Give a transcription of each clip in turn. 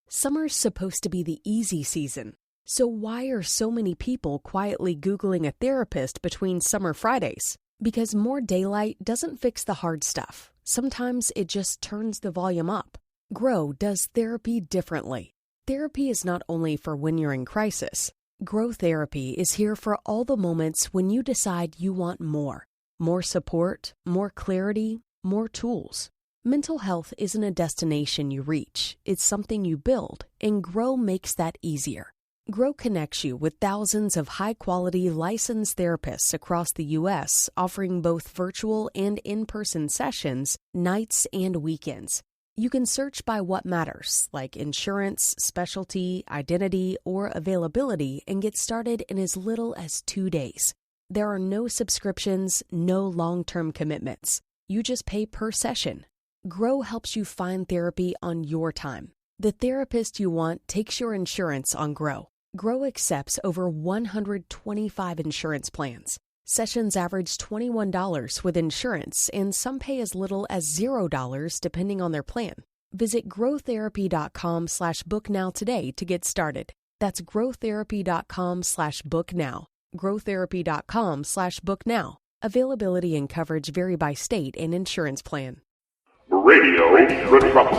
Summer's supposed to be the easy season. So why are so many people quietly Googling a therapist between summer Fridays? Because more daylight doesn't fix the hard stuff. Sometimes it just turns the volume up. Grow does therapy differently. Therapy is not only for when you're in crisis. Grow Therapy is here for all the moments when you decide you want more. More support, more clarity, more tools. Mental health isn't a destination you reach. It's something you build, and Grow makes that easier. Grow connects you with thousands of high-quality licensed therapists across the U.S., offering both virtual and in-person sessions, nights and weekends. You can search by what matters, like insurance, specialty, identity, or availability, and get started in as little as 2 days. There are no subscriptions, no long-term commitments. You just pay per session. Grow helps you find therapy on your time. The therapist you want takes your insurance on Grow. Grow accepts over 125 insurance plans. Sessions average $21 with insurance, and some pay as little as $0 depending on their plan. Visit growtherapy.com/book now today to get started. That's growtherapy.com/book now. growtherapy.com/book now. Availability and coverage vary by state and insurance plan. Radio Revolves.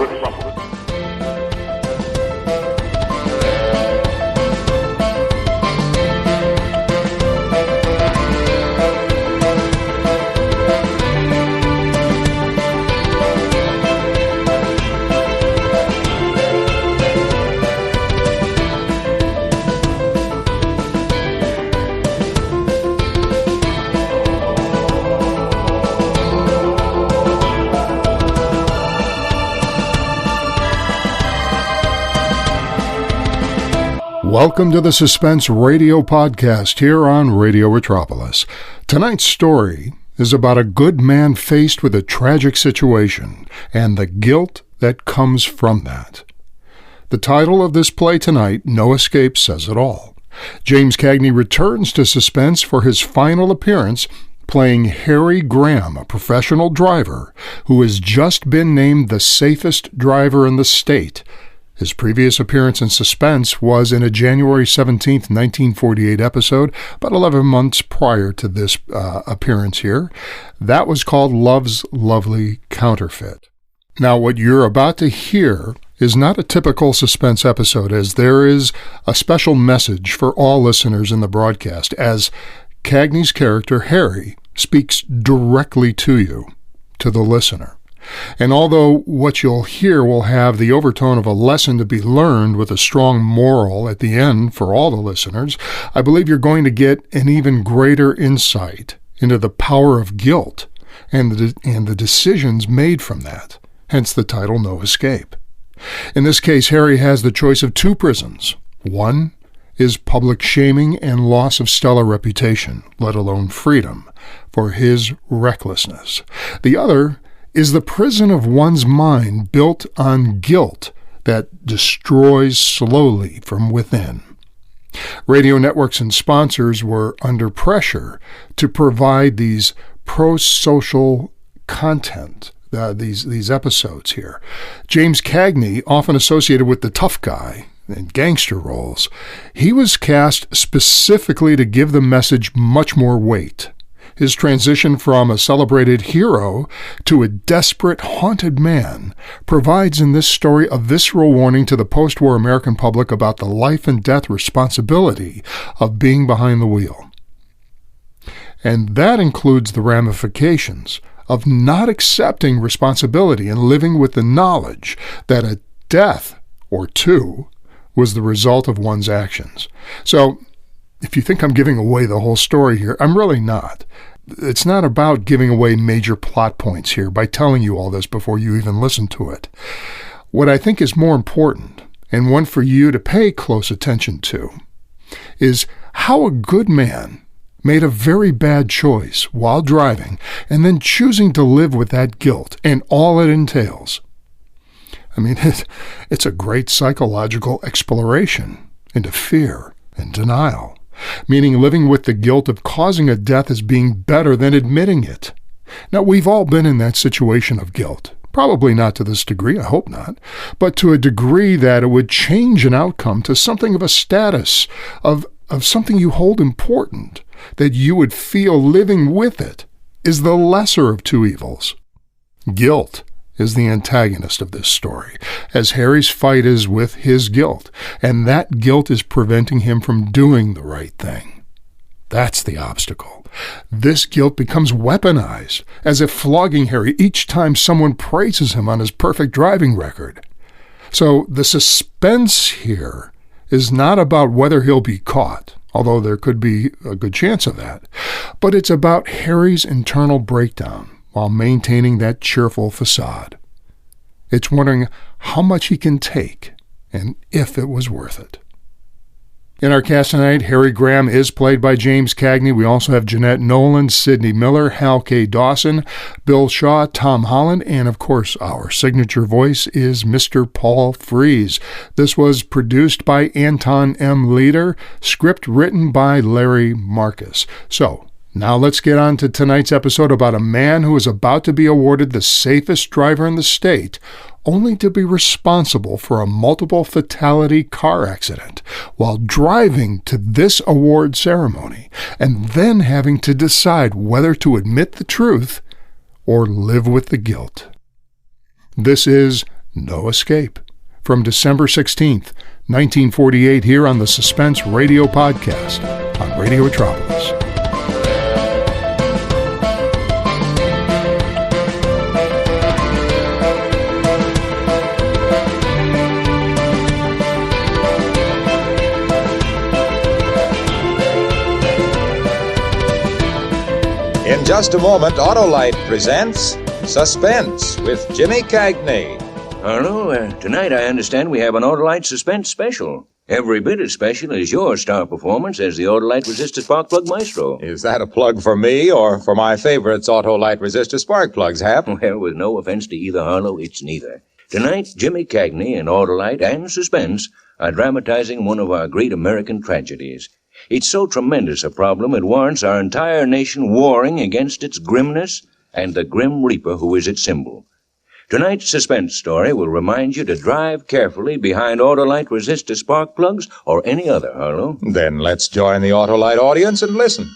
Welcome to the Suspense radio podcast here on Radio Metropolis. Tonight's story is about a good man faced with a tragic situation and the guilt that comes from that. The title of this play tonight, No Escape, says it all. James Cagney returns to Suspense for his final appearance, playing Harry Graham, a professional driver who has just been named the safest driver in the state. His previous appearance in Suspense was in a January 17, 1948 episode, about 11 months prior to this appearance here. That was called Love's Lovely Counterfeit. Now, what you're about to hear is not a typical Suspense episode, as there is a special message for all listeners in the broadcast, as Cagney's character, Harry, speaks directly to you, to the listener. And although what you'll hear will have the overtone of a lesson to be learned with a strong moral at the end for all the listeners, I believe you're going to get an even greater insight into the power of guilt and the decisions made from that, hence the title No Escape. In this case, Harry has the choice of two prisons. One is public shaming and loss of stellar reputation, let alone freedom, for his recklessness. The other is the prison of one's mind built on guilt that destroys slowly from within. Radio networks and sponsors were under pressure to provide these pro-social content, these episodes here. James Cagney, often associated with the tough guy and gangster roles, he was cast specifically to give the message much more weight. His transition from a celebrated hero to a desperate, haunted man provides in this story a visceral warning to the post-war American public about the life and death responsibility of being behind the wheel. And that includes the ramifications of not accepting responsibility and living with the knowledge that a death or two was the result of one's actions. So, if you think I'm giving away the whole story here, I'm really not. It's not about giving away major plot points here by telling you all this before you even listen to it. What I think is more important, and one for you to pay close attention to, is how a good man made a very bad choice while driving and then choosing to live with that guilt and all it entails. I mean, it's a great psychological exploration into fear and denial. Meaning living with the guilt of causing a death as being better than admitting it. Now, we've all been in that situation of guilt. Probably not to this degree, I hope not, but to a degree that it would change an outcome to something of a status, of something you hold important, that you would feel living with it is the lesser of two evils. Guilt is the antagonist of this story, as Harry's fight is with his guilt, and that guilt is preventing him from doing the right thing. That's the obstacle. This guilt becomes weaponized, as if flogging Harry each time someone praises him on his perfect driving record. So the suspense here is not about whether he'll be caught, although there could be a good chance of that, but it's about Harry's internal breakdown while maintaining that cheerful facade. It's wondering how much he can take and if it was worth it. In our cast tonight, Harry Graham is played by James Cagney. We also have Jeanette Nolan, Sidney Miller, Hal K. Dawson, Bill Shaw, Tom Holland, and of course our signature voice is Mr. Paul Frees. This was produced by Anton M. Leader, script written by Larry Marcus. So, now let's get on to tonight's episode about a man who is about to be awarded the safest driver in the state, only to be responsible for a multiple fatality car accident while driving to this award ceremony, and then having to decide whether to admit the truth or live with the guilt. This is No Escape from December 16th, 1948, here on the Suspense Radio Podcast on Radio Metropolis. In just a moment, Auto-Lite presents Suspense with Jimmy Cagney. Hello, tonight I understand we have an Auto-Lite Suspense special. Every bit as special as your star performance as the Auto-Lite Resistor Spark Plug Maestro. Is that a plug for me or for my favorites Auto-Lite Resistor Spark Plugs, Hap? Well, with no offense to either, Harlow, it's neither. Tonight, Jimmy Cagney and Auto-Lite and Suspense are dramatizing one of our great American tragedies. It's so tremendous a problem it warrants our entire nation warring against its grimness and the Grim Reaper who is its symbol. Tonight's suspense story will remind you to drive carefully behind Auto-Lite resistor spark plugs or any other, Harlow. Then let's join the Auto-Lite audience and listen.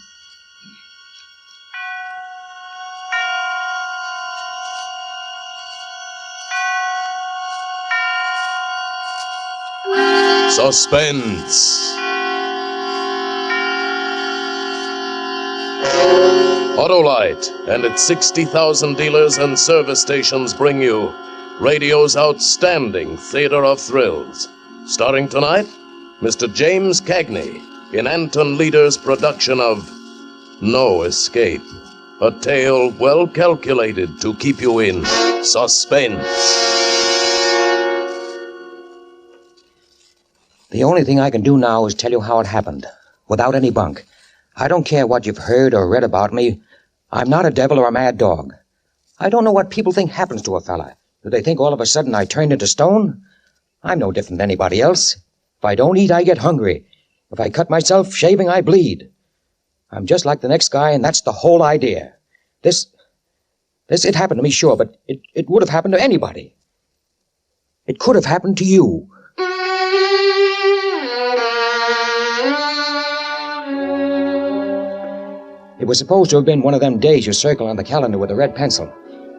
Suspense. Auto-Lite and its 60,000 dealers and service stations bring you radio's outstanding theater of thrills. Starring tonight, Mr. James Cagney in Anton Leader's production of No Escape, a tale well calculated to keep you in suspense. The only thing I can do now is tell you how it happened, without any bunk. I don't care what you've heard or read about me. I'm not a devil or a mad dog. I don't know what people think happens to a fella. Do they think all of a sudden I turned into stone? I'm no different than anybody else. If I don't eat, I get hungry. If I cut myself shaving, I bleed. I'm just like the next guy, and that's the whole idea. It happened to me, sure, but it would have happened to anybody. It could have happened to you. It was supposed to have been one of them days you circle on the calendar with a red pencil.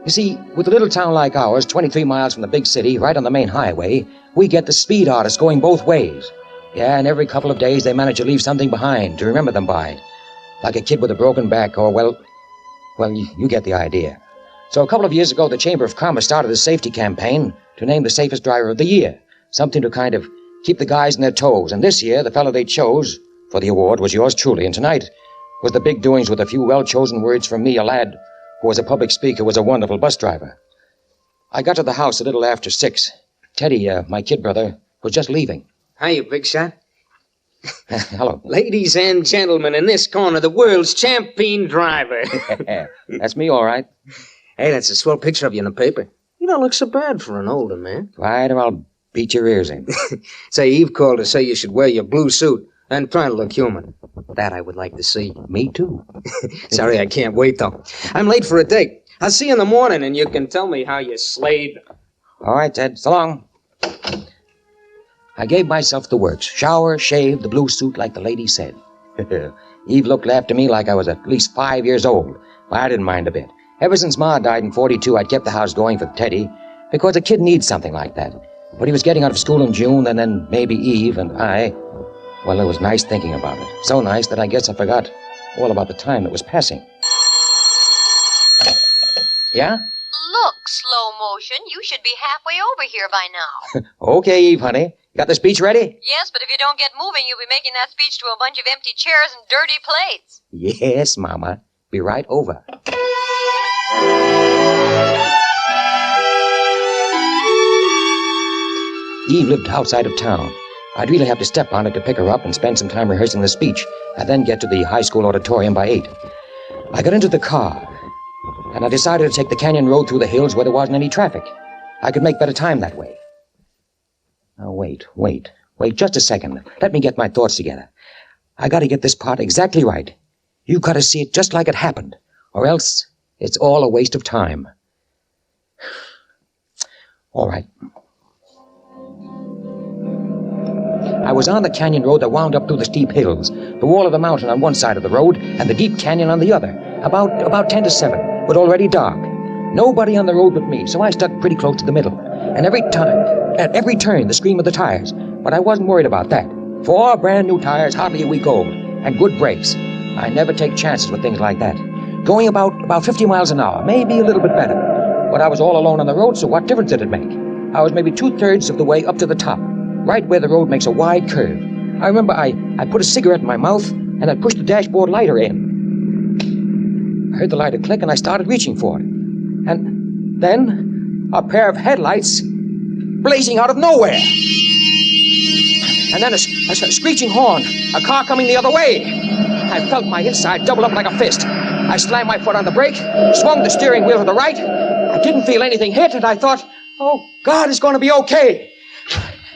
You see, with a little town like ours, 23 miles from the big city, right on the main highway, we get the speed artists going both ways. Yeah, and every couple of days they manage to leave something behind to remember them by. Like a kid with a broken back or, well, you get the idea. So a couple of years ago, the Chamber of Commerce started a safety campaign to name the safest driver of the year. Something to kind of keep the guys on their toes. And this year, the fellow they chose for the award was yours truly. And tonight was the big doings with a few well-chosen words from me, a lad who was a public speaker, was a wonderful bus driver. I got to the house a little after 6. Teddy, my kid brother, was just leaving. Hiya, big shot. Hello. Ladies and gentlemen, in this corner, the world's champion driver. That's me, all right. Hey, that's a swell picture of you in the paper. You don't look so bad for an older man. Right, or I'll beat your ears in. Say, Eve called to say you should wear your blue suit and try to look human. That I would like to see. Me too. Sorry, I can't wait, though. I'm late for a date. I'll see you in the morning, and you can tell me how you slayed. All right, Ted. So long. I gave myself the works. Shower, shave, the blue suit like the lady said. Eve looked after me like I was at least 5 years old. Well, I didn't mind a bit. Ever since Ma died in 42, I'd kept the house going for Teddy, because a kid needs something like that. But he was getting out of school in June, and then maybe Eve and I... Well, it was nice thinking about it. So nice that I guess I forgot all about the time that was passing. Yeah? Look, slow motion, you should be halfway over here by now. Okay, Eve, honey. Got the speech ready? Yes, but if you don't get moving, you'll be making that speech to a bunch of empty chairs and dirty plates. Yes, Mama. Be right over. Eve lived outside of town. I'd really have to step on it to pick her up and spend some time rehearsing the speech, and then get to the high school auditorium by 8. I got into the car, and I decided to take the canyon road through the hills where there wasn't any traffic. I could make better time that way. Now, wait just a second. Let me get my thoughts together. I gotta get this part exactly right. You gotta see it just like it happened, or else it's all a waste of time. All right. I was on the canyon road that wound up through the steep hills, the wall of the mountain on one side of the road, and the deep canyon on the other, about 10 to 7, but already dark. Nobody on the road but me, so I stuck pretty close to the middle. And at every turn, the scream of the tires. But I wasn't worried about that. 4 brand new tires, hardly a week old, and good brakes. I never take chances with things like that. Going about 50 miles an hour, maybe a little bit better. But I was all alone on the road, so what difference did it make? I was maybe 2/3 of the way up to the top, right where the road makes a wide curve. I remember I put a cigarette in my mouth, and I pushed the dashboard lighter in. I heard the lighter click, and I started reaching for it. And then a pair of headlights blazing out of nowhere. And then a screeching horn, a car coming the other way. I felt my inside double up like a fist. I slammed my foot on the brake, swung the steering wheel to the right. I didn't feel anything hit, and I thought, oh, God, it's going to be okay.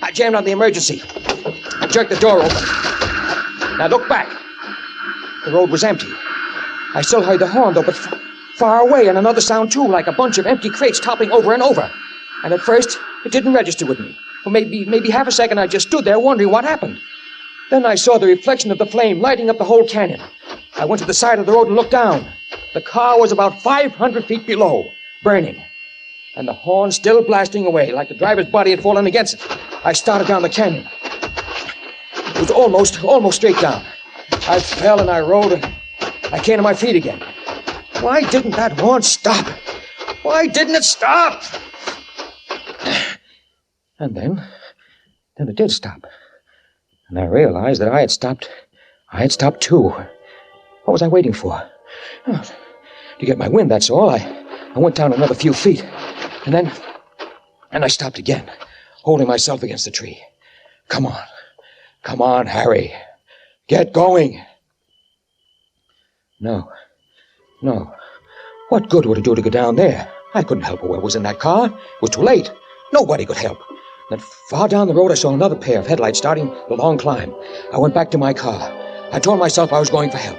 I jammed on the emergency. I jerked the door open. Now look back. The road was empty. I still heard the horn, though, but far away, and another sound, too, like a bunch of empty crates toppling over and over. And at first, it didn't register with me. For maybe half a second, I just stood there wondering what happened. Then I saw the reflection of the flame lighting up the whole canyon. I went to the side of the road and looked down. The car was about 500 feet below, burning. And the horn still blasting away, like the driver's body had fallen against it. I started down the canyon. It was almost straight down. I fell and I rolled, and I came to my feet again. Why didn't that horn stop? Why didn't it stop? And then it did stop. And I realized that I had stopped too. What was I waiting for? Oh, to get my wind, that's all. I went down another few feet. And then I stopped again, holding myself against the tree. Come on, Harry. Get going. No. What good would it do to go down there? I couldn't help whoever was in that car. It was too late. Nobody could help. Then far down the road, I saw another pair of headlights starting the long climb. I went back to my car. I told myself I was going for help.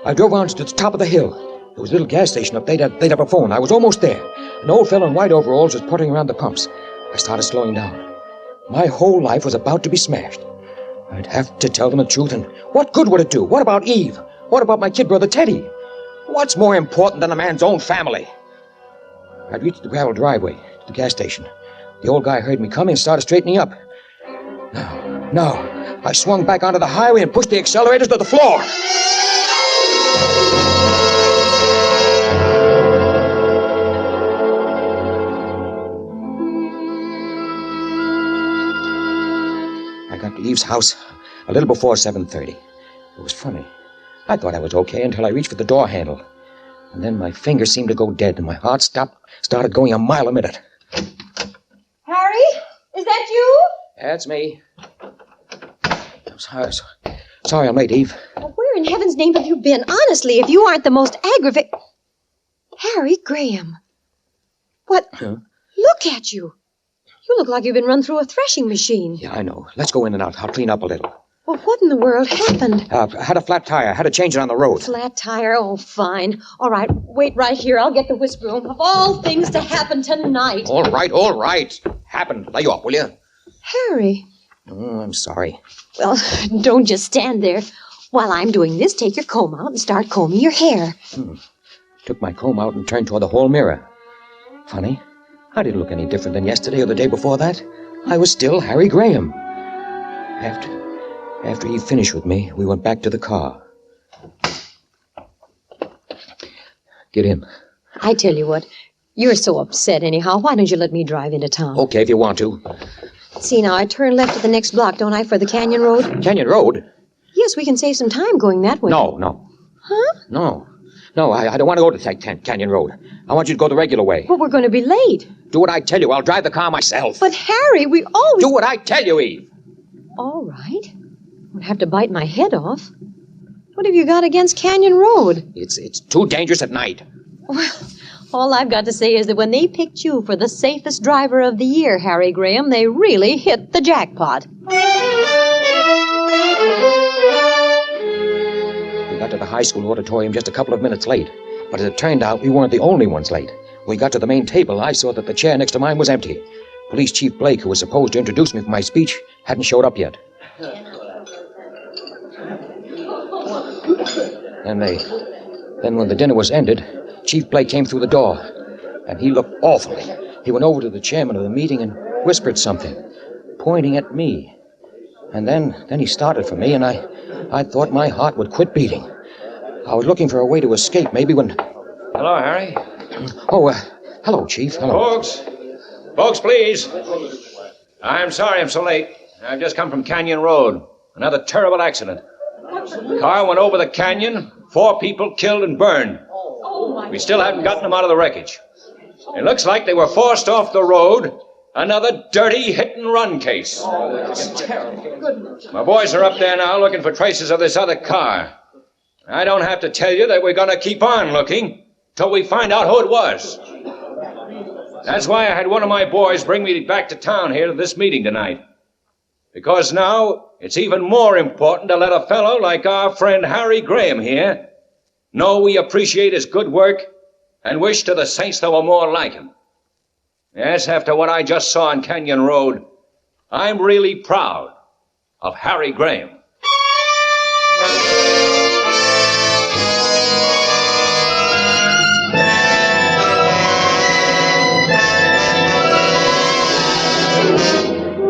I drove on to the top of the hill. There was a little gas station up. They'd have a phone. I was almost there. An old fellow in white overalls was puttering around the pumps. I started slowing down. My whole life was about to be smashed. I'd have to tell them the truth, and what good would it do? What about Eve? What about my kid brother Teddy? What's more important than a man's own family? I'd reached the gravel driveway to the gas station. The old guy heard me coming and started straightening up. No. I swung back onto the highway and pushed the accelerators to the floor. I got to Eve's house a little before 7:30. It was funny. I thought I was okay until I reached for the door handle. And then my fingers seemed to go dead, and my heart started going a mile a minute. Harry? Is that you? That's me. I'm sorry I'm late, Eve. Well, where in heaven's name have you been? Honestly, if you aren't the most aggravating... Harry Graham. What? Huh? Look at you. You look like you've been run through a threshing machine. Yeah, I know. Let's go in and out. I'll clean up a little. Well, what in the world happened? Had a flat tire. Had to change it on the road. Flat tire? Oh, fine. All right, wait right here. I'll get the whisk broom. Of all things to happen tonight. All right. Happened. Lay off, will you? Harry. Oh, I'm sorry. Well, don't just stand there. While I'm doing this, take your comb out and start combing your hair. Took my comb out and turned toward the hall mirror. Funny. I didn't look any different than yesterday or the day before that. I was still Harry Graham. After he finished with me, we went back to the car. Get in. I tell you what, you're so upset anyhow. Why don't you let me drive into town? Okay, if you want to. See, now, I turn left at the next block, don't I, for the Canyon Road? Canyon Road? Yes, we can save some time going that way. No. Huh? No, I don't want to go to Canyon Road. I want you to go the regular way. But we're going to be late. Do what I tell you. I'll drive the car myself. But, Harry, we always... Do what I tell you, Eve. All right. Would have to bite my head off. What have you got against Canyon Road? It's too dangerous at night. Well, all I've got to say is that when they picked you for the safest driver of the year, Harry Graham, they really hit the jackpot. We got to the high school auditorium just a couple of minutes late. But as it turned out, we weren't the only ones late. When we got to the main table, I saw that the chair next to mine was empty. Police Chief Blake, who was supposed to introduce me for my speech, hadn't showed up yet. Then when the dinner was ended, Chief Blake came through the door, and he looked awful. He went over to the chairman of the meeting and whispered something, pointing at me. And then he started for me, and I thought my heart would quit beating. I was looking for a way to escape, maybe when... Hello, Harry. Oh, hello, Chief. Hello. Folks, please. I'm sorry I'm so late. I've just come from Canyon Road. Another terrible accident. Car went over the canyon. 4 people killed and burned. We still haven't gotten them out of the wreckage. It looks like they were forced off the road. Another dirty hit-and-run case. My boys are up there now looking for traces of this other car. I don't have to tell you that we're going to keep on looking till we find out who it was. That's why I had one of my boys bring me back to town here to this meeting tonight. Because now it's even more important to let a fellow like our friend Harry Graham here know we appreciate his good work and wish to the saints there were more like him. Yes, after what I just saw on Canyon Road, I'm really proud of Harry Graham.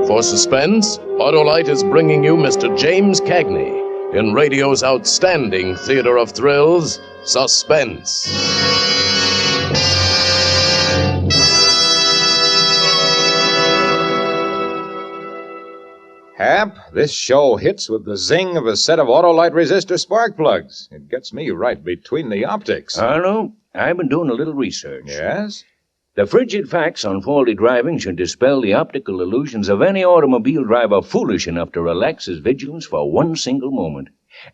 For Suspense, Auto-Lite is bringing you Mr. James Cagney in radio's outstanding theater of thrills, Suspense. Hap, this show hits with the zing of a set of Auto-Lite resistor spark plugs. It gets me right between the optics. Arlo, I've been doing a little research. Yes? The frigid facts on faulty driving should dispel the optical illusions of any automobile driver foolish enough to relax his vigilance for one single moment.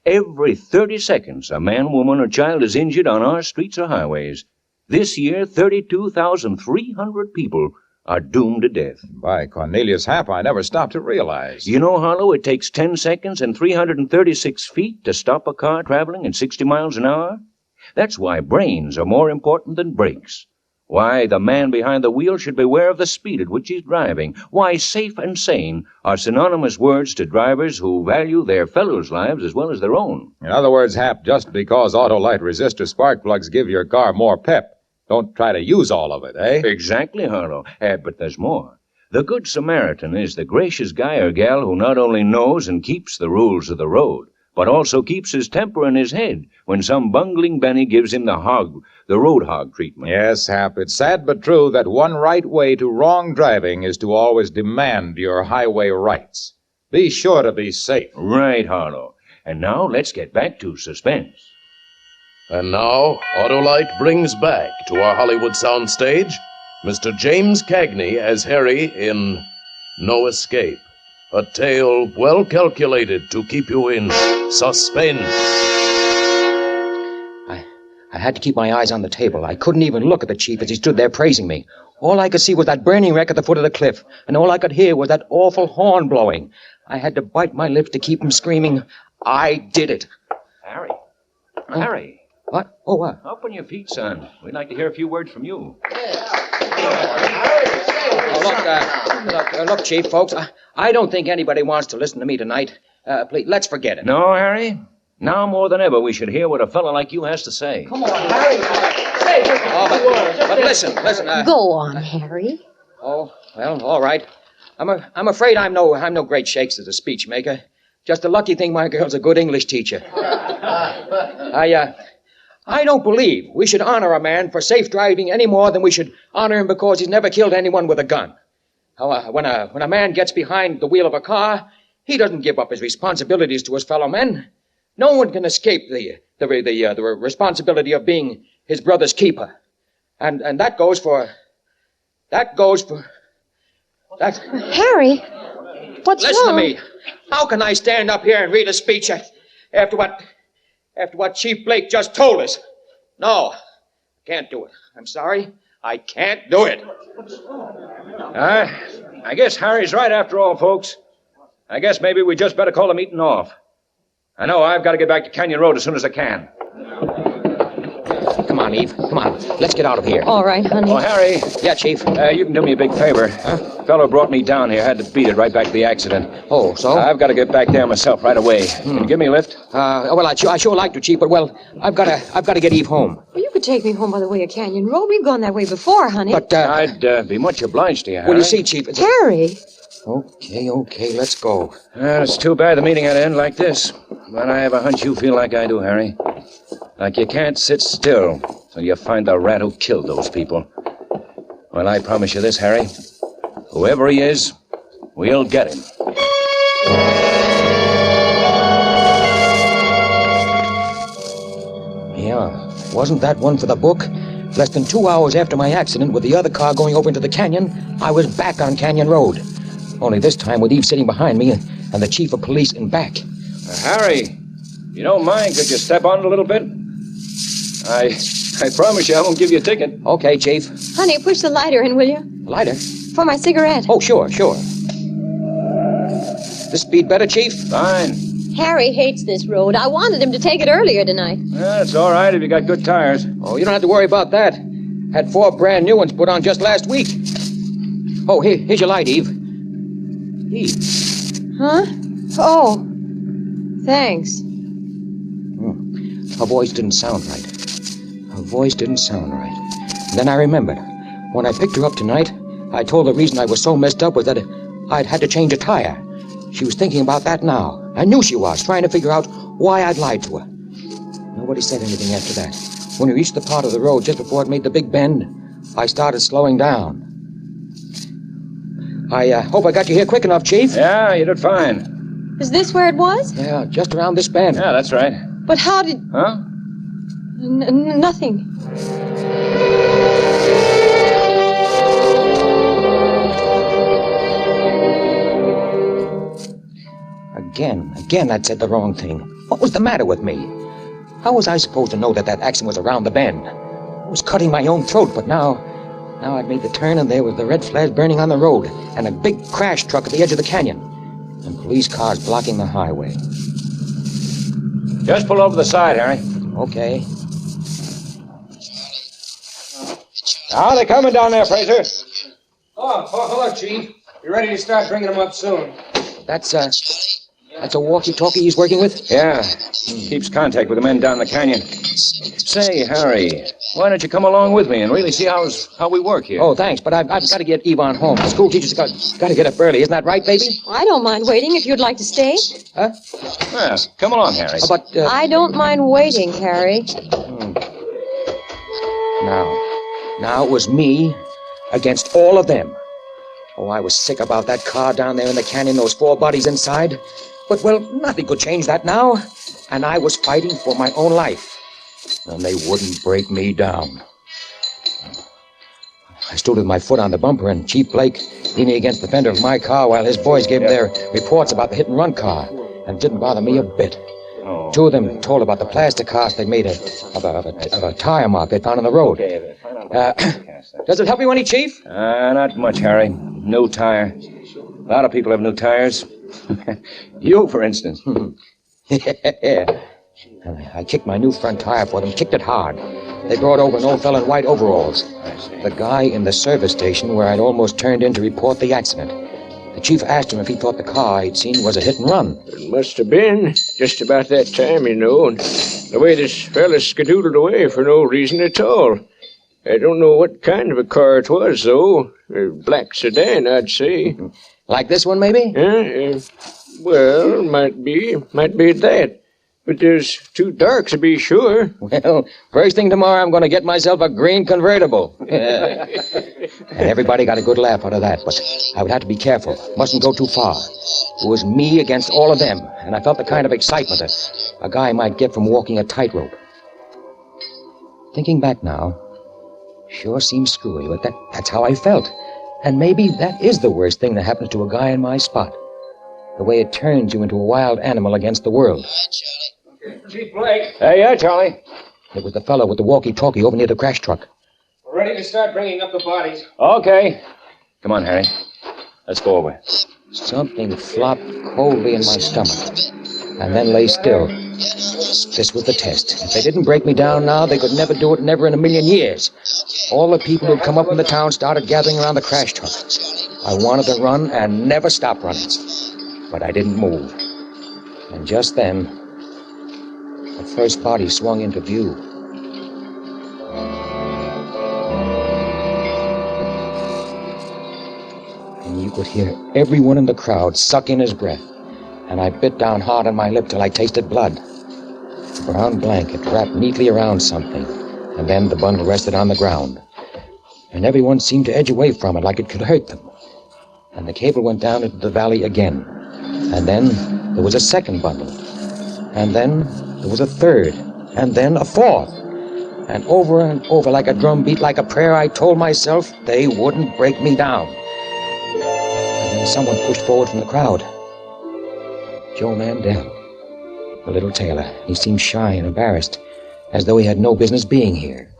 Every 30 seconds, a man, woman, or child is injured on our streets or highways. This year, 32,300 people are doomed to death. By Cornelius Hap, I never stopped to realize. You know, Harlow, it takes 10 seconds and 336 feet to stop a car traveling at 60 miles an hour. That's why brains are more important than brakes. Why the man behind the wheel should beware of the speed at which he's driving. Why safe and sane are synonymous words to drivers who value their fellows' lives as well as their own. In other words, Hap, just because Auto-Lite resistor spark plugs give your car more pep, don't try to use all of it, eh? Exactly, Harlow. But there's more. The Good Samaritan is the gracious guy or gal who not only knows and keeps the rules of the road, but also keeps his temper in his head when some bungling Benny gives him the road hog treatment. Yes, Hap, it's sad but true that one right way to wrong driving is to always demand your highway rights. Be sure to be safe. Right, Harlow. And now let's get back to Suspense. And now, Auto-Lite brings back to our Hollywood soundstage Mr. James Cagney as Harry in No Escape, a tale well calculated to keep you in suspense. I had to keep my eyes on the table. I couldn't even look at the chief as he stood there praising me. All I could see was that burning wreck at the foot of the cliff, and all I could hear was that awful horn blowing. I had to bite my lips to keep from screaming, I did it. Harry. Harry. What? Oh, what? Up on your feet, son. We'd like to hear a few words from you. Look, Chief, folks, I don't think anybody wants to listen to me tonight. Please, let's forget it. No, Harry? Now more than ever, we should hear what a fellow like you has to say. Come on, Harry. But listen. Go on, Harry. Oh, well, all right. I'm afraid I'm no great shakes as a speech maker. Just a lucky thing my girl's a good English teacher. I don't believe we should honor a man for safe driving any more than we should honor him because he's never killed anyone with a gun. When a man gets behind the wheel of a car, he doesn't give up his responsibilities to his fellow men. No one can escape the responsibility of being his brother's keeper. And that goes for... Harry, what's Listen wrong? to me. How can I stand up here and read a speech after what Chief Blake just told us? No, can't do it. I'm sorry. I can't do it. I guess Harry's right after all, folks. I guess maybe we just better call the meeting off. I know I've got to get back to Canyon Road as soon as I can. Come on, Eve. Come on. Let's get out of here. All right, honey. Oh, Harry. Yeah, Chief. You can do me a big favor. The fellow brought me down here. Had to beat it right back to the accident. Oh, so? I've got to get back there myself right away. Can you give me a lift? Well, I sure like to, Chief, but, well, I've got to get Eve home. Well, you could take me home by the way of Canyon Road. We've gone that way before, honey. But, I'd be much obliged to you, Harry. Well, you see, Chief... Harry? Okay, let's go. It's too bad the meeting had to end like this. But I have a hunch you feel like I do, Harry. Like you can't sit still till you find the rat who killed those people. Well, I promise you this, Harry. Whoever he is, we'll get him. Yeah, wasn't that one for the book? Less than 2 hours after my accident with the other car going over into the canyon, I was back on Canyon Road. Only this time with Eve sitting behind me and the chief of police in back. Harry, you don't mind, could you step on it a little bit? I promise you I won't give you a ticket. Okay, Chief. Honey, push the lighter in, will you? Lighter? For my cigarette. Oh, sure. This speed better, Chief? Fine. Harry hates this road. I wanted him to take it earlier tonight. That's all right if you got good tires. Oh, you don't have to worry about that. Had 4 brand new ones put on just last week. Oh, here's your light, Eve. Eve. Huh? Oh. Thanks. Her voice didn't sound right. And then I remembered. When I picked her up tonight, I told her the reason I was so messed up was that I'd had to change a tire. She was thinking about that now. I knew she was, trying to figure out why I'd lied to her. Nobody said anything after that. When we reached the part of the road just before it made the big bend, I started slowing down. I hope I got you here quick enough, Chief. Yeah, you did fine. Is this where it was? Yeah, just around this bend. Yeah, that's right. But how did... Huh? Nothing. Again, I'd said the wrong thing. What was the matter with me? How was I supposed to know that accident was around the bend? I was cutting my own throat, but now I'd made the turn and there was the red flash burning on the road and a big crash truck at the edge of the canyon and police cars blocking the highway. Just pull over the side, Harry. Okay. Now they're coming down there, Fraser. Oh, hello, Chief. You're ready to start bringing them up soon. That's a walkie-talkie he's working with? Yeah. Keeps contact with the men down the canyon. Say, Harry, why don't you come along with me and really see how we work here? Oh, thanks, but I've got to get Yvonne home. The school teacher's got to get up early. Isn't that right, baby? I don't mind waiting if you'd like to stay. Huh? Yeah, come along, Harry. But, I don't mind waiting, Harry. Now it was me against all of them. Oh, I was sick about that car down there in the canyon, those 4 bodies inside. But, well, nothing could change that now. And I was fighting for my own life. And they wouldn't break me down. I stood with my foot on the bumper and Chief Blake leaning against the fender of my car while his boys gave their reports about the hit-and-run car. And it didn't bother me a bit. Oh. Two of them told about the plaster cast they made of a tire mark they found on the road. Okay, Does it help you any, Chief? not much, Harry. New tire. A lot of people have new tires. You, for instance. Yeah. I kicked my new front tire for them, kicked it hard. They brought over an old fellow in white overalls. The guy in the service station where I'd almost turned in to report the accident. The chief asked him if he thought the car I'd seen was a hit and run. It must have been just about that time, you know, and the way this fella skedoodled away for no reason at all. I don't know what kind of a car it was, though. A black sedan, I'd say. Like this one, maybe? Well, might be that. But there's too dark to be sure. Well, first thing tomorrow, I'm going to get myself a green convertible. And everybody got a good laugh out of that, but I would have to be careful. Mustn't go too far. It was me against all of them, and I felt the kind of excitement that a guy might get from walking a tightrope. Thinking back now, sure seems screwy, but that's how I felt. And maybe that is the worst thing that happens to a guy in my spot. The way it turns you into a wild animal against the world. Chief Blake. Hey, yeah, Charlie. It was the fellow with the walkie-talkie over near the crash truck. We're ready to start bringing up the bodies. Okay. Come on, Harry. Let's go over. Something flopped coldly in my stomach, and then lay still. This was the test. If they didn't break me down now, they could never do it, never in a million years. All the people who'd come up from the town started gathering around the crash truck. I wanted to run and never stop running. But I didn't move. And just then, the first body swung into view. And you could hear everyone in the crowd suck in his breath. And I bit down hard on my lip till I tasted blood. A brown blanket wrapped neatly around something. And then the bundle rested on the ground. And everyone seemed to edge away from it like it could hurt them. And the cable went down into the valley again. And then there was a second bundle. And then there was a third. And then a fourth. And over like a drum beat, like a prayer, I told myself they wouldn't break me down. And then someone pushed forward from the crowd. Joe Mandel, the little tailor. He seemed shy and embarrassed, as though he had no business being here.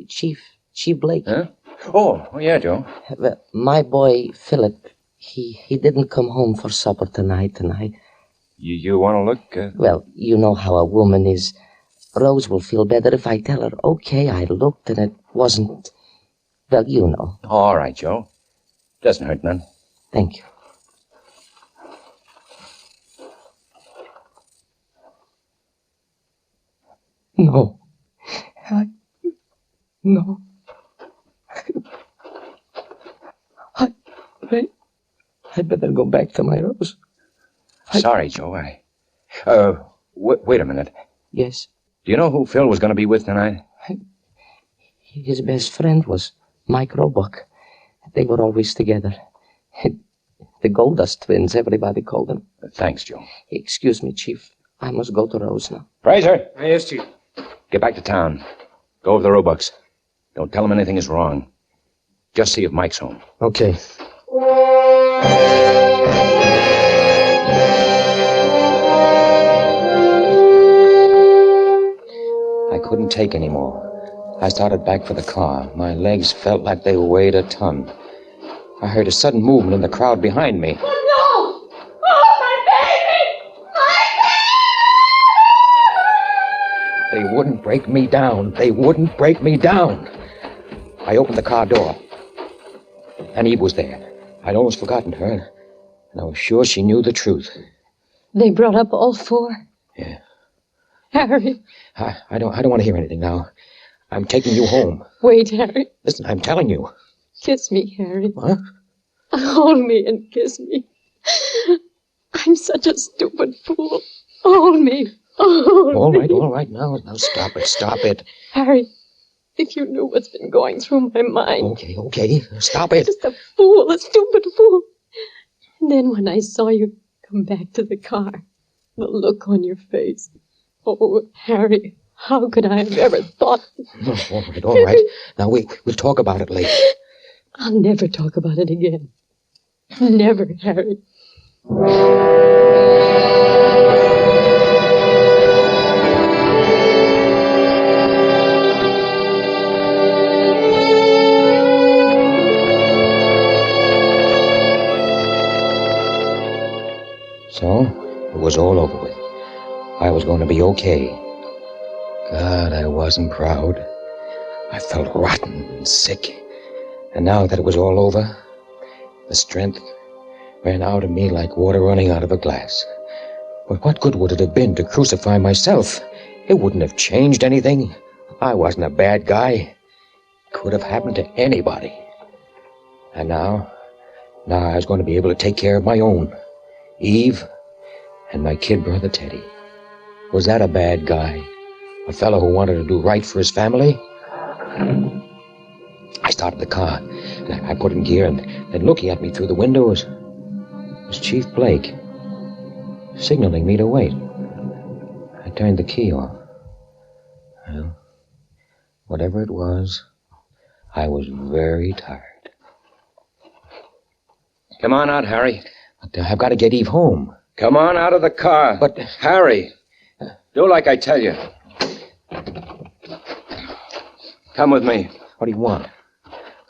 Chief Blake. Huh? Oh, yeah, Joe. Well, my boy, Philip, he didn't come home for supper tonight, and You want to look? Well, you know how a woman is. Rose will feel better if I tell her, okay, I looked and it wasn't... Well, you know. All right, Joe. Doesn't hurt none. Thank you. No. No. I better go back to my Rose. Sorry, Joe. Wait a minute. Yes? Do you know who Phil was going to be with tonight? His best friend was Mike Roebuck. They were always together. The Goldust twins, everybody called them. Thanks, Joe. Excuse me, Chief. I must go to Rose now. Fraser! Yes, Chief. Get back to town. Go over the Roebucks. Don't tell them anything is wrong. Just see if Mike's home. Okay. I couldn't take any more. I started back for the car. My legs felt like they weighed a ton. I heard a sudden movement in the crowd behind me. Oh, no! Oh, my baby! My baby! They wouldn't break me down. They wouldn't break me down. I opened the car door. And Eve was there. I'd almost forgotten her. And I was sure she knew the truth. They brought up all four. Yeah. Harry. I don't want to hear anything now. I'm taking you home. Wait, Harry. Listen, I'm telling you. Kiss me, Harry. What? Hold me and kiss me. I'm such a stupid fool. Hold me. Hold me. All right. Now stop it. Harry, if you knew what's been going through my mind. Okay. Stop it. Just a fool, a stupid fool. And then when I saw you come back to the car, the look on your face. Oh, Harry, how could I have ever thought... All right. Now, we'll talk about it later. I'll never talk about it again. Never, Harry. So, it was all over with. I was going to be okay. God, I wasn't proud. I felt rotten and sick. And now that it was all over, the strength ran out of me like water running out of a glass. But what good would it have been to crucify myself? It wouldn't have changed anything. I wasn't a bad guy. Could have happened to anybody. And now I was going to be able to take care of my own. Eve and my kid brother Teddy. Was that a bad guy? A fellow who wanted to do right for his family? I started the car, and I put in gear, and then looking at me through the window was Chief Blake, signaling me to wait. I turned the key off. Well, whatever it was, I was very tired. Come on out, Harry. But I've got to get Eve home. Come on out of the car. But... Harry, do like I tell you. Come with me. What do you want?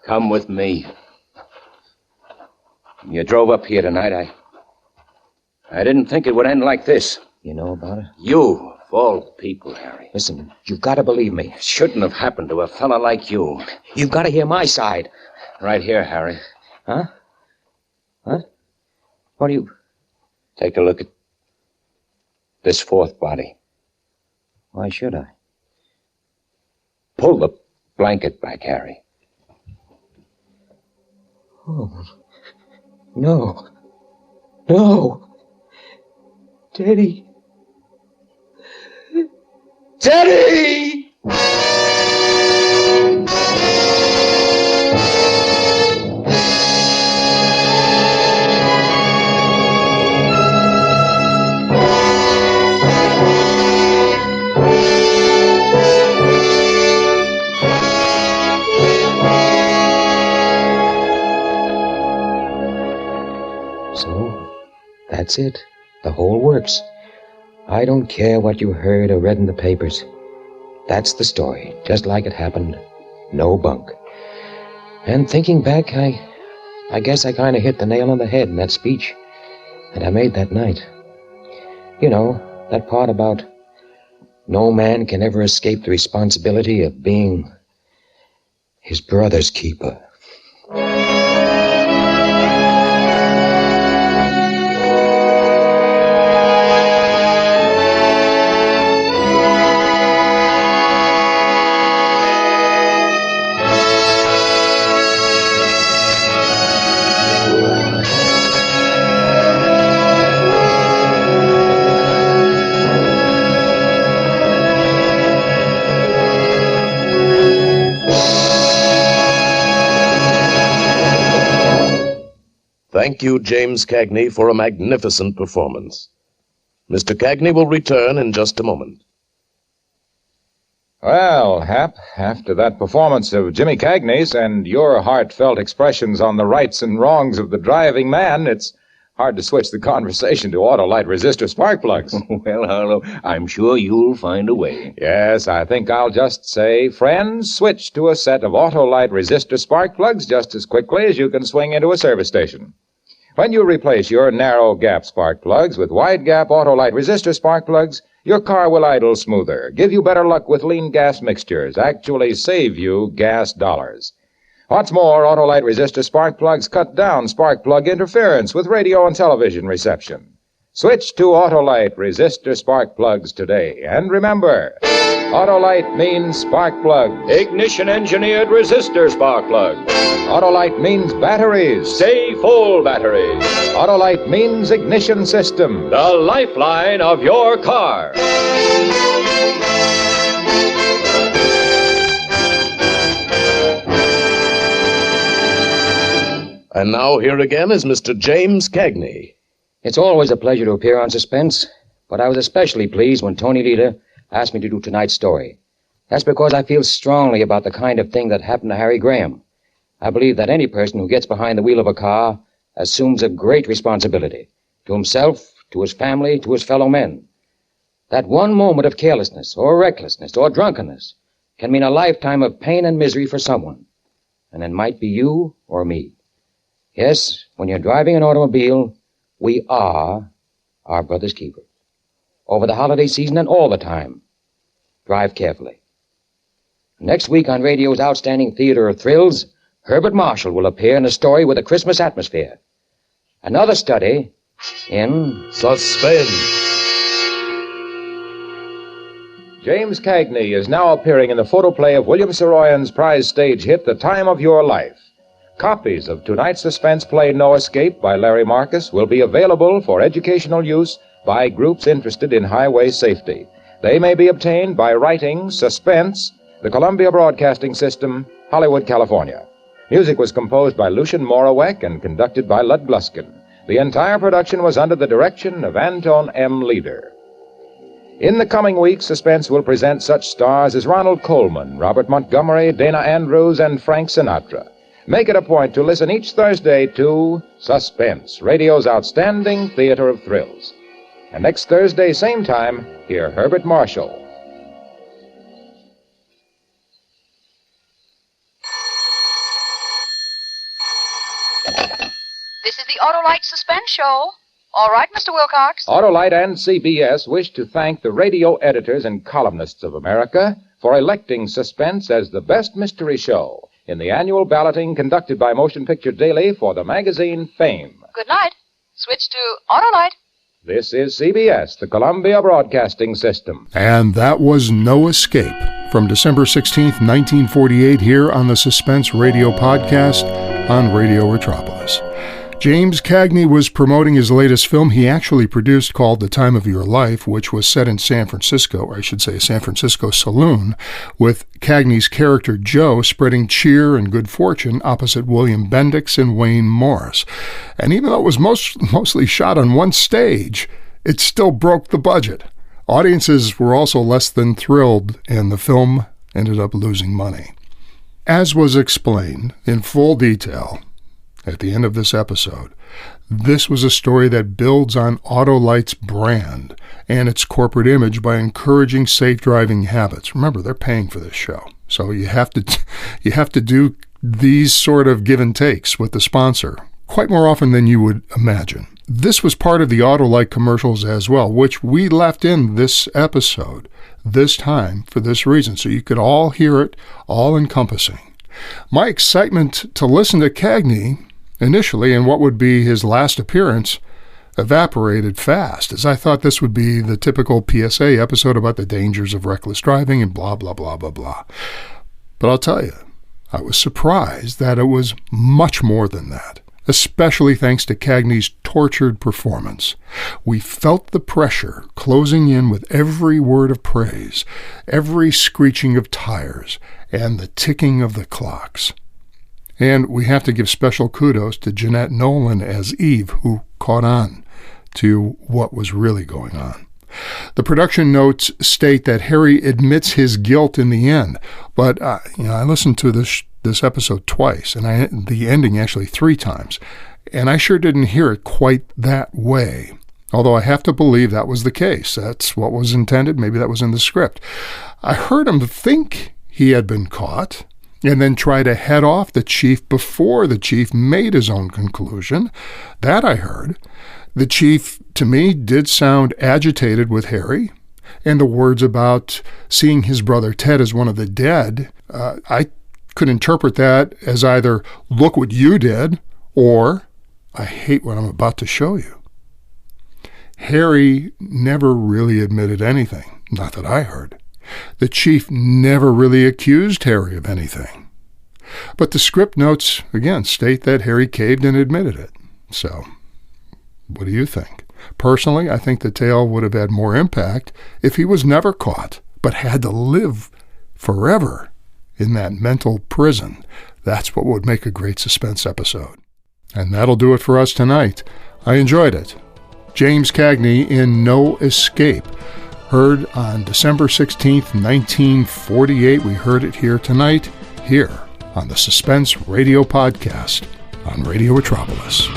Come with me. You drove up here tonight. I didn't think it would end like this. You know about it? You, of all people, Harry. Listen, you've got to believe me. It shouldn't have happened to a fella like you. You've got to hear my side. Right here, Harry. Huh? What? What do you... Take a look at this fourth body. Why should I? Pull the blanket back, Harry. Oh, no. No. Teddy. Teddy! That's it. The whole works. I don't care what you heard or read in the papers. That's the story, just like it happened. No bunk. And thinking back, I guess I kind of hit the nail on the head in that speech that I made that night. You know, that part about no man can ever escape the responsibility of being his brother's keeper. Thank you, James Cagney, for a magnificent performance. Mr. Cagney will return in just a moment. Well, Hap, after that performance of Jimmy Cagney's and your heartfelt expressions on the rights and wrongs of the driving man, it's hard to switch the conversation to Auto-Lite resistor spark plugs. Well, Harlow, I'm sure you'll find a way. Yes, I think I'll just say, friends, switch to a set of Auto-Lite resistor spark plugs just as quickly as you can swing into a service station. When you replace your narrow gap spark plugs with wide gap Auto-Lite resistor spark plugs, your car will idle smoother, give you better luck with lean gas mixtures, actually save you gas dollars. What's more, Auto-Lite resistor spark plugs cut down spark plug interference with radio and television reception. Switch to Auto-Lite resistor spark plugs today. And remember, Auto-Lite means spark plugs. Ignition-engineered resistor spark plugs. Auto-Lite means batteries. Stay full batteries. Auto-Lite means ignition system. The lifeline of your car. And now here again is Mr. James Cagney. It's always a pleasure to appear on Suspense, but I was especially pleased when Tony Lita asked me to do tonight's story. That's because I feel strongly about the kind of thing that happened to Harry Graham. I believe that any person who gets behind the wheel of a car assumes a great responsibility to himself, to his family, to his fellow men. That one moment of carelessness or recklessness or drunkenness can mean a lifetime of pain and misery for someone. And it might be you or me. Yes, when you're driving an automobile, we are our brother's keepers. Over the holiday season and all the time, drive carefully. Next week on radio's outstanding theater of thrills, Herbert Marshall will appear in a story with a Christmas atmosphere. Another study in Suspense. James Cagney is now appearing in the photoplay of William Saroyan's prize stage hit, The Time of Your Life. Copies of tonight's suspense play, No Escape, by Larry Marcus, will be available for educational use by groups interested in highway safety. They may be obtained by writing Suspense, the Columbia Broadcasting System, Hollywood, California. Music was composed by Lucian Morawek and conducted by Lud Gluskin. The entire production was under the direction of Anton M. Leader. In the coming weeks, Suspense will present such stars as Ronald Colman, Robert Montgomery, Dana Andrews, and Frank Sinatra. Make it a point to listen each Thursday to Suspense, radio's outstanding theater of thrills. And next Thursday, same time, hear Herbert Marshall. This is the Auto-Lite Suspense Show. All right, Mr. Wilcox. Auto-Lite and CBS wish to thank the radio editors and columnists of America for electing Suspense as the best mystery show in the annual balloting conducted by Motion Picture Daily for the magazine Fame. Good night. Switch to Auto-Lite. This is CBS, the Columbia Broadcasting System. And that was No Escape from December 16th, 1948, here on the Suspense Radio Podcast on Radio Metropolis. James Cagney was promoting his latest film he actually produced called The Time of Your Life, which was set in San Francisco, or I should say a San Francisco saloon, with Cagney's character Joe spreading cheer and good fortune opposite William Bendix and Wayne Morris. And even though it was mostly shot on one stage, it still broke the budget. Audiences were also less than thrilled, and the film ended up losing money. As was explained in full detail at the end of this episode, this was a story that builds on Auto-Lite's brand and its corporate image by encouraging safe driving habits. Remember, they're paying for this show, so you have to do these sort of give and takes with the sponsor quite more often than you would imagine. This was part of the Auto-Lite commercials as well, which we left in this episode this time for this reason, so you could all hear it, all encompassing. My excitement to listen to Cagney initially, in what would be his last appearance, evaporated fast, as I thought this would be the typical PSA episode about the dangers of reckless driving and blah, blah, blah, blah, blah. But I'll tell you, I was surprised that it was much more than that, especially thanks to Cagney's tortured performance. We felt the pressure closing in with every word of praise, every screeching of tires, and the ticking of the clocks. And we have to give special kudos to Jeanette Nolan as Eve, who caught on to what was really going on. The production notes state that Harry admits his guilt in the end, but I listened to this episode twice, and the ending actually 3 times, and I sure didn't hear it quite that way. Although I have to believe that was the case. That's what was intended. Maybe that was in the script. I heard him think he had been caught, and then try to head off the chief before the chief made his own conclusion. That I heard. The chief, to me, did sound agitated with Harry, and the words about seeing his brother Ted as one of the dead, I could interpret that as either, look what you did, or, I hate what I'm about to show you. Harry never really admitted anything, not that I heard. The chief never really accused Harry of anything. But the script notes, again, state that Harry caved and admitted it. So, what do you think? Personally, I think the tale would have had more impact if he was never caught, but had to live forever in that mental prison. That's what would make a great suspense episode. And that'll do it for us tonight. I enjoyed it. James Cagney in No Escape. Heard on December 16th, 1948. We heard it here tonight, here on the Suspense Radio Podcast on Radio Metropolis.